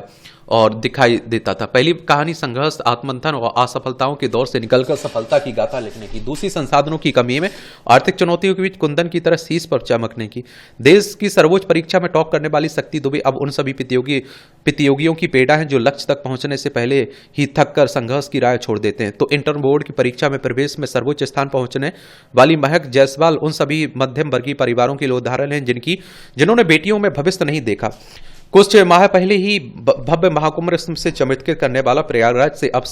और दिखाई देता था। पहली कहानी संघर्ष, आत्ममंथन और असफलताओं के दौर से निकलकर सफलता की गाथा लिखने की। दूसरी संसाधनों की कमी में आर्थिक चुनौतियों के बीच कुंदन की तरह शीश पर चमकने की। देश की सर्वोच्च परीक्षा में टॉप करने वाली शक्ति दुबे अब उन सभी प्रतियोगियों की पेड़ा है जो लक्ष्य तक पहुंचने से पहले ही थक कर संघर्ष की राह छोड़ देते हैं। तो इंटर बोर्ड की परीक्षा में प्रवेश में सर्वोच्च स्थान पहुंचने वाली महक जायसवाल उन सभी मध्यम वर्गीय परिवारों के लिए उदाहरण है जिन्होंने बेटियों में भविष्य नहीं देखा। कुछ माह पहले ही भव्य महाकुंभ से चमत्कृत करने वाला प्रयागराज से अब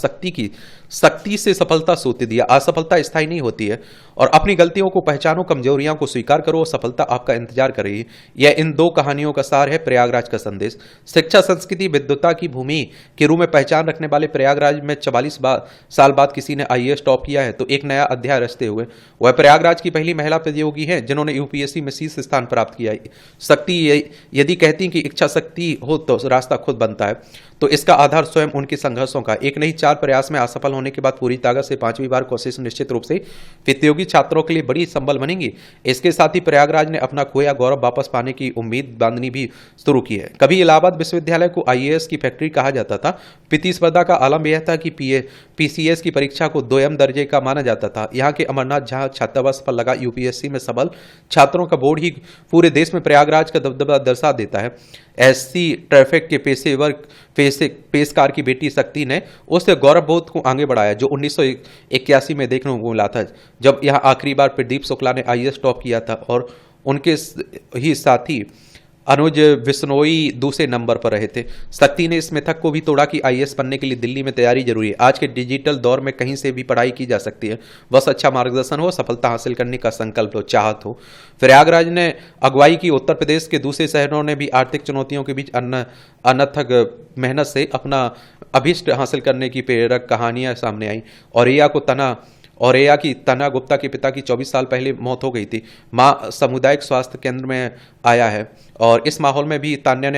शक्ति से सफलता सूत्र दिया। असफलता स्थायी नहीं होती है, और अपनी गलतियों को पहचानो, कमजोरियों को स्वीकार करो और सफलता आपका इंतजार कर रही है। यह इन 2 कहानियों का सार है प्रयागराज का संदेश। शिक्षा, संस्कृति, विद्वता की भूमि के रूप में पहचान रखने वाले प्रयागराज में 44 साल बाद किसी ने आईएएस टॉप किया है, तो एक नया अध्याय रचते हुए वह प्रयागराज की पहली महिला प्रतियोगी है जिन्होंने यूपीएससी में शीर्ष स्थान प्राप्त किया। शक्ति यदि कहती कि इच्छा शक्ति हो तो रास्ता खुद बनता है, तो इसका आधार स्वयं उनके संघर्षों का एक नहीं 4 प्रयास में असफल होने के बाद पूरी ताकत से 5वीं बार कोशिश निश्चित रूप से प्रतियोगी छात्रों के लिए बड़ी संबल बनेंगी। इसके साथ ही प्रयागराज ने अपना खोया गौरव वापस पाने की उम्मीद बांधनी भी शुरू की है। कभी इलाहाबाद विश्वविद्यालय को आईएएस की फैक्ट्री कहा जाता था। प्रतिस्पर्धा का आलम यह था कि पीसीएस की परीक्षा को 2M दर्जे का माना जाता था। यहाँ के अमरनाथ जहां छात्रावास पर लगा यूपीएससी में सबल छात्रों का बोर्ड ही पूरे देश में प्रयागराज का दबदबा दर्शा देता है। एससी ट्रैफिक के पेशकार की बेटी शक्ति ने उस गौरव बोध को आगे बढ़ाया जो 1981 में देखने को मिला था, जब यहां आखिरी बार प्रदीप शुक्ला ने आईएएस टॉप किया था और उनके ही साथी अनुज बिश्नोई दूसरे नंबर पर रहे थे। शक्ति ने इस मिथक को भी तोड़ा कि आईएएस बनने के लिए दिल्ली में तैयारी जरूरी है। आज के डिजिटल दौर में कहीं से भी पढ़ाई की जा सकती है, बस अच्छा मार्गदर्शन हो, सफलता हासिल करने का संकल्प हो, चाहत हो। प्रयागराज ने अगुवाई की। उत्तर प्रदेश के दूसरे शहरों ने भी आर्थिक चुनौतियों के बीच अनथक मेहनत से अपना अभीष्ट हासिल करने की प्रेरक कहानियां सामने आई। औरैया की तना गुप्ता के पिता की 24 साल पहले मौत हो गई थी। मां सामुदायिक स्वास्थ्य केंद्र में आया है और इस माहौल में भी तान्या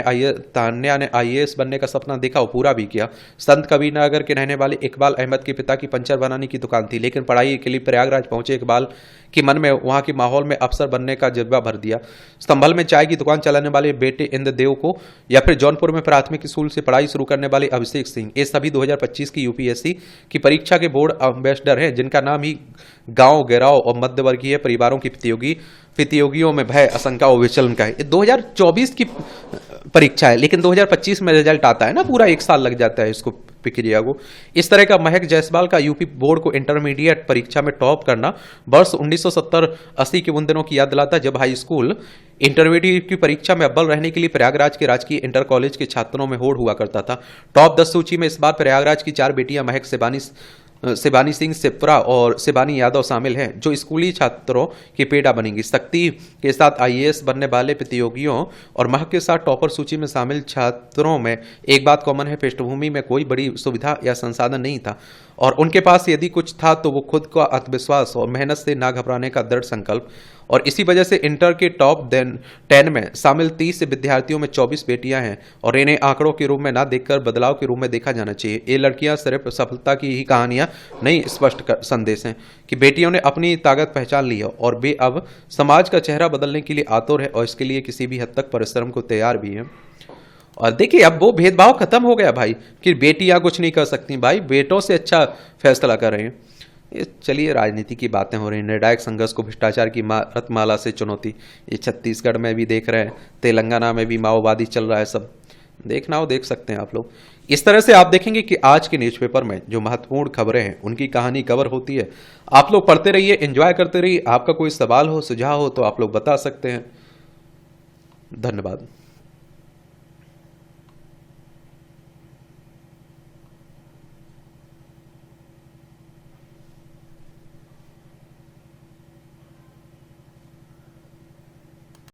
ने आईएएस बनने का सपना देखा और पूरा भी किया। संत कबीरनगर के रहने वाले इकबाल अहमद के पिता की पंचर बनाने की दुकान थी, लेकिन पढ़ाई के लिए प्रयागराज पहुंचे इकबाल के मन में वहां के माहौल में अफसर बनने का जज्बा भर दिया। संभल में चाय की दुकान चलाने वाले बेटे इंद्रदेव को या फिर जौनपुर में प्राथमिक स्कूल से पढ़ाई शुरू करने वाले अभिषेक सिंह, ये सभी 2025 की यूपीएससी की परीक्षा के बोर्ड एम्बेसडर हैं, जिनका नाम ही गांव गैराव और मध्यवर्गीय परिवारों की प्रतियोगियों में भय, आशंका और विचलन का है। 2024 की परीक्षा है, लेकिन 2025 में रिजल्ट आता है ना, पूरा 1 साल लग जाता है इसको प्रक्रिया को। इस तरह का महक जायसवाल का यूपी बोर्ड को इंटरमीडिएट परीक्षा में टॉप करना वर्ष 1970-80 के उन दिनों की याद दिलाता है जब हाई स्कूल इंटरमीडिएट की परीक्षा में अव्वल रहने के लिए प्रयागराज के राजकीय इंटर कॉलेज के छात्रों में होड़ हुआ करता था। टॉप 10 सूची में इस बार प्रयागराज की 4 बेटियां महक शिवानी सिंह सिप्रा और शिवानी यादव शामिल हैं, जो स्कूली छात्रों की पेड़ा बनेंगी। शक्ति के साथ आईएएस बनने वाले प्रतियोगियों और महक के साथ टॉपर सूची में शामिल छात्रों में एक बात कॉमन है, पृष्ठभूमि में कोई बड़ी सुविधा या संसाधन नहीं था और उनके पास यदि कुछ था तो वो खुद का आत्मविश्वास और मेहनत से ना घबराने का दृढ़ संकल्प। और इसी वजह से इंटर के टॉप 10 में शामिल 30 विद्यार्थियों में 24 बेटियां हैं और इन्हें आंकड़ों के रूप में ना देखकर बदलाव के रूप में देखा जाना चाहिए। ये लड़कियां सिर्फ सफलता की ही कहानियां नहीं, स्पष्ट संदेश हैं कि बेटियों ने अपनी ताकत पहचान ली है और वे अब समाज का चेहरा बदलने के लिए आतुर है और इसके लिए किसी भी हद तक परिश्रम को तैयार भी है। और देखिए अब वो भेदभाव खत्म हो गया भाई कि बेटियां कुछ नहीं कर सकती, भाई बेटों से अच्छा फैसला कर रहे हैं। ये चलिए राजनीति की बातें हो रही हैं, निर्णायक संघर्ष को भ्रष्टाचार की रत्नमाला से चुनौती, ये छत्तीसगढ़ में भी देख रहे हैं, तेलंगाना में भी माओवादी चल रहा है, सब देखना हो देख सकते हैं आप लोग। इस तरह से आप देखेंगे कि आज के न्यूज़पेपर में जो महत्वपूर्ण खबरें हैं उनकी कहानी कवर होती है। आप लोग पढ़ते रहिए, एंजॉय करते रहिए। आपका कोई सवाल हो, सुझाव हो तो आप लोग बता सकते हैं। धन्यवाद।